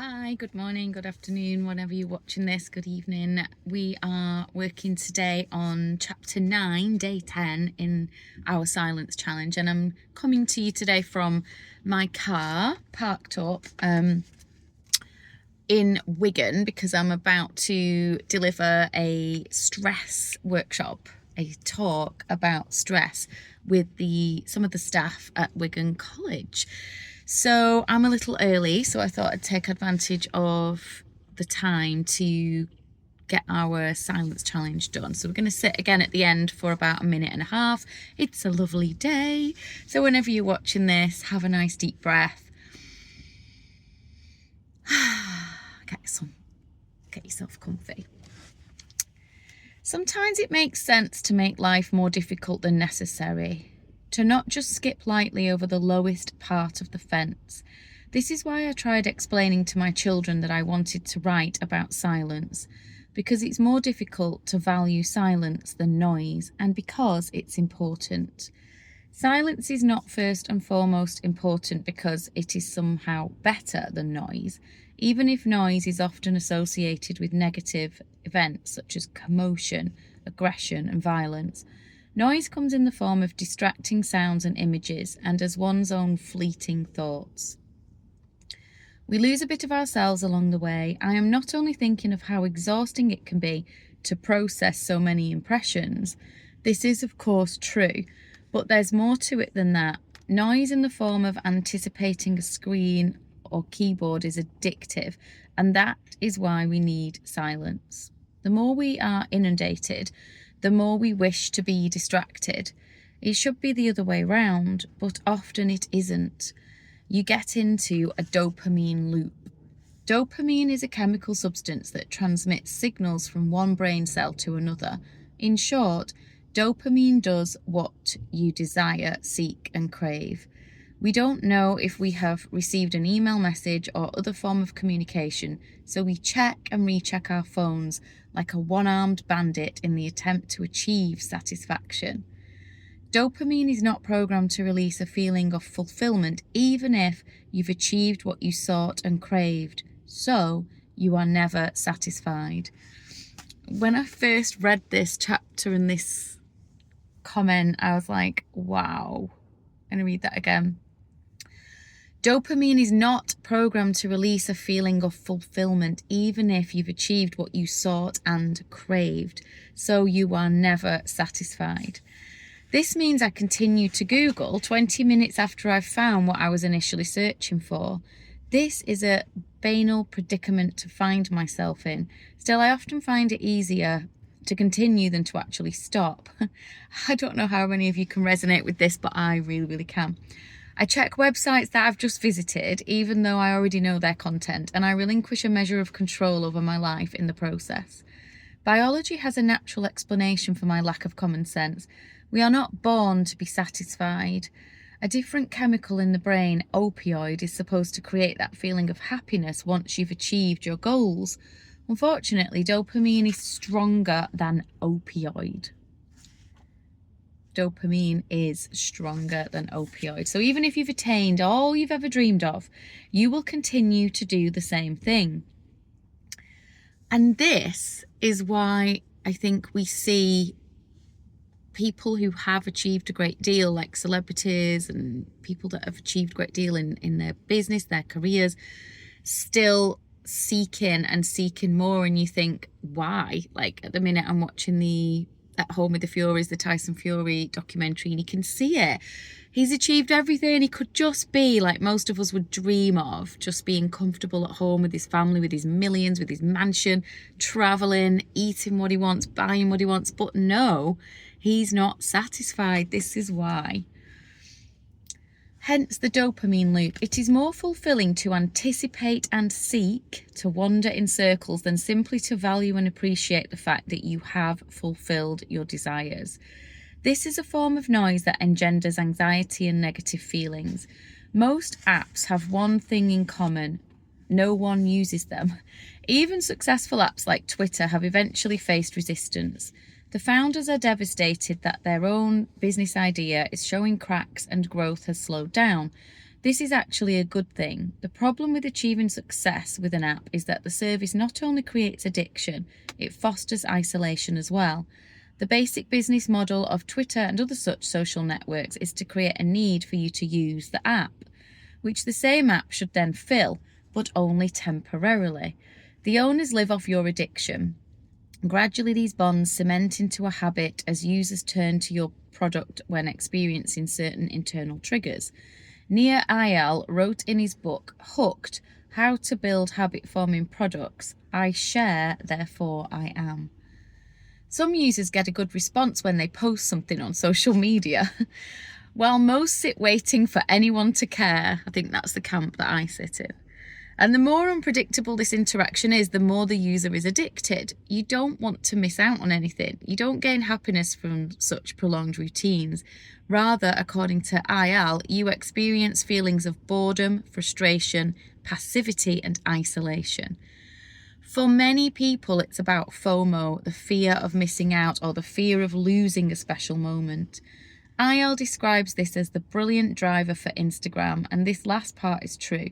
Hi, good morning, good afternoon, whenever you're watching this, good evening. We are working today on chapter 9, day 10 in our silence challenge, and I'm coming to you today from my car parked up in Wigan because I'm about to deliver a stress workshop, a talk about stress with some of the staff at Wigan College. So I'm a little early, so I thought I'd take advantage of the time to get our silence challenge done. So we're going to sit again at the end for about a minute and a half. It's a lovely day. So whenever you're watching this, have a nice deep breath. Get yourself comfy. Sometimes it makes sense to make life more difficult than necessary, to not just skip lightly over the lowest part of the fence. This is why I tried explaining to my children that I wanted to write about silence, because it's more difficult to value silence than noise, and because it's important. Silence is not first and foremost important because it is somehow better than noise, even if noise is often associated with negative events such as commotion, aggression, and violence. Noise comes in the form of distracting sounds and images, and as one's own fleeting thoughts. We lose a bit of ourselves along the way. I am not only thinking of how exhausting it can be to process so many impressions. This is, of course, true, but there's more to it than that. Noise in the form of anticipating a screen or keyboard is addictive, and that is why we need silence. The more we are inundated, the more we wish to be distracted. It should be the other way round, but often it isn't. You get into a dopamine loop. Dopamine is a chemical substance that transmits signals from one brain cell to another. In short, dopamine does what you desire, seek, and crave. We don't know if we have received an email message or other form of communication, so we check and recheck our phones like a one-armed bandit in the attempt to achieve satisfaction. Dopamine is not programmed to release a feeling of fulfillment, even if you've achieved what you sought and craved, so you are never satisfied. When I first read this chapter and this comment, I was like, wow. I'm going to read that again. Dopamine is not programmed to release a feeling of fulfillment, even if you've achieved what you sought and craved, so you are never satisfied. This means I continue to Google 20 minutes after I've found what I was initially searching for. This is a banal predicament to find myself in. Still, I often find it easier to continue than to actually stop. I don't know how many of you can resonate with this, but I really, really can. I check websites that I've just visited, even though I already know their content, and I relinquish a measure of control over my life in the process. Biology has a natural explanation for my lack of common sense. We are not born to be satisfied. A different chemical in the brain, opioid, is supposed to create that feeling of happiness once you've achieved your goals. Unfortunately, dopamine is stronger than opioid. Dopamine is stronger than opioid. So even if you've attained all you've ever dreamed of, you will continue to do the same thing. And this is why I think we see people who have achieved a great deal, like celebrities and people that have achieved a great deal in their business, their careers, still seeking more. And you think, why? Like at the minute I'm watching the At Home with the Furies, the Tyson Fury documentary, and you can see it. He's achieved everything. He could just be like most of us would dream of, just being comfortable at home with his family, with his millions, with his mansion, traveling, eating what he wants, buying what he wants. But no, he's not satisfied. This is why. Hence the dopamine loop. It is more fulfilling to anticipate and seek, to wander in circles, than simply to value and appreciate the fact that you have fulfilled your desires. This is a form of noise that engenders anxiety and negative feelings. Most apps have one thing in common: no one uses them. Even successful apps like Twitter have eventually faced resistance. The founders are devastated that their own business idea is showing cracks and growth has slowed down. This is actually a good thing. The problem with achieving success with an app is that the service not only creates addiction, it fosters isolation as well. The basic business model of Twitter and other such social networks is to create a need for you to use the app, which the same app should then fill, but only temporarily. The owners live off your addiction. Gradually, these bonds cement into a habit as users turn to your product when experiencing certain internal triggers. Nir Eyal wrote in his book, Hooked, How to Build Habit-Forming Products, I share, therefore I am. Some users get a good response when they post something on social media, while most sit waiting for anyone to care. I think that's the camp that I sit in. And the more unpredictable this interaction is, the more the user is addicted. You don't want to miss out on anything. You don't gain happiness from such prolonged routines. Rather, according to Ayal, you experience feelings of boredom, frustration, passivity, and isolation. For many people, it's about FOMO, the fear of missing out or the fear of losing a special moment. Ayal describes this as the brilliant driver for Instagram, and this last part is true.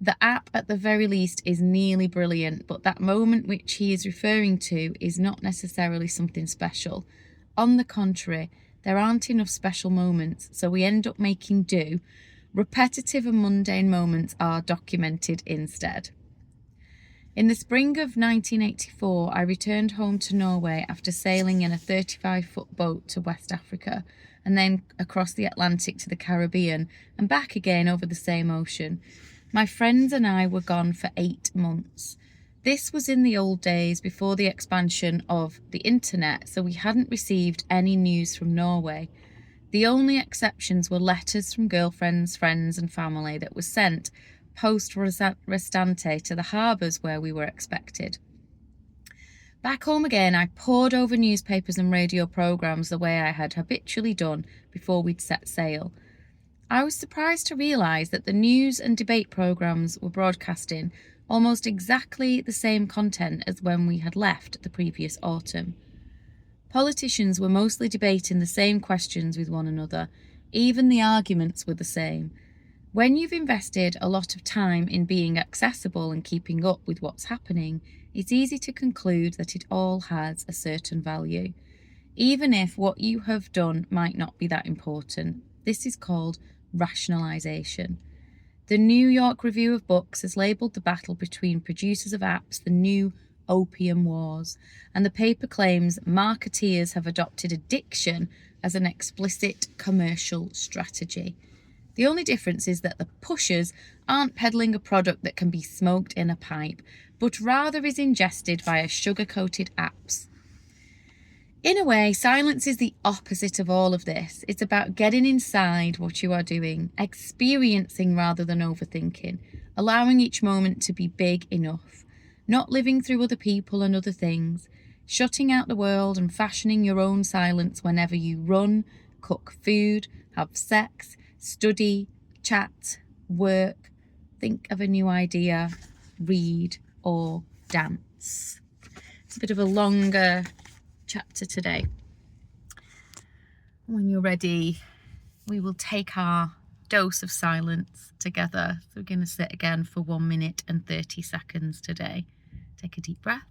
The app, at the very least, is nearly brilliant, but that moment which he is referring to is not necessarily something special. On the contrary, there aren't enough special moments, so we end up making do. Repetitive and mundane moments are documented instead. In the spring of 1984, I returned home to Norway after sailing in a 35-foot boat to West Africa, and then across the Atlantic to the Caribbean, and back again over the same ocean. My friends and I were gone for 8 months. This was in the old days before the expansion of the internet, so we hadn't received any news from Norway. The only exceptions were letters from girlfriends, friends and family that were sent post restante to the harbours where we were expected. Back home again, I pored over newspapers and radio programmes the way I had habitually done before we'd set sail. I was surprised to realise that the news and debate programmes were broadcasting almost exactly the same content as when we had left the previous autumn. Politicians were mostly debating the same questions with one another. Even the arguments were the same. When you've invested a lot of time in being accessible and keeping up with what's happening, it's easy to conclude that it all has a certain value, even if what you have done might not be that important. This is called rationalisation. The New York Review of Books has labelled the battle between producers of apps the new opium wars, and the paper claims marketeers have adopted addiction as an explicit commercial strategy. The only difference is that the pushers aren't peddling a product that can be smoked in a pipe, but rather is ingested via sugar-coated apps. In a way, silence is the opposite of all of this. It's about getting inside what you are doing, experiencing rather than overthinking, allowing each moment to be big enough, not living through other people and other things, shutting out the world and fashioning your own silence whenever you run, cook food, have sex, study, chat, work, think of a new idea, read, or dance. It's a bit of a longer chapter today. When you're ready, we will take our dose of silence together. So we're going to sit again for 1 minute and 30 seconds today. Take a deep breath.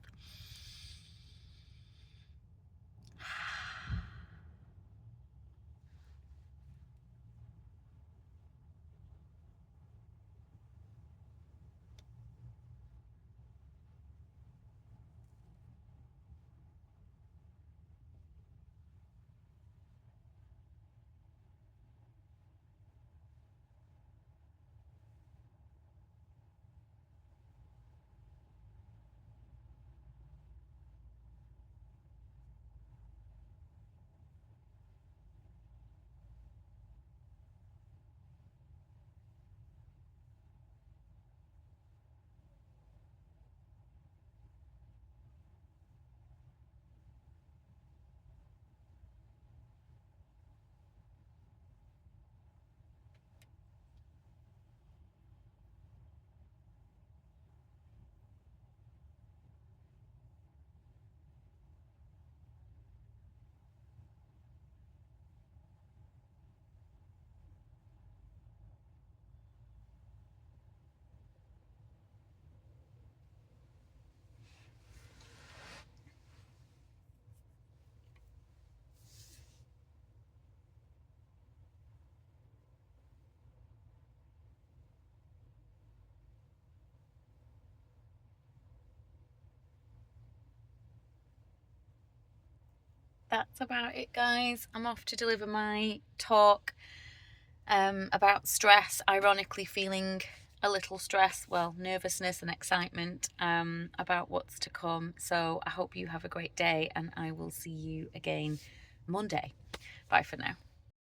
that's about it, guys. I'm off to deliver my talk about stress, ironically feeling a little stress, well, nervousness and excitement about what's to come. So I hope you have a great day, and I will see you again Monday. Bye for now.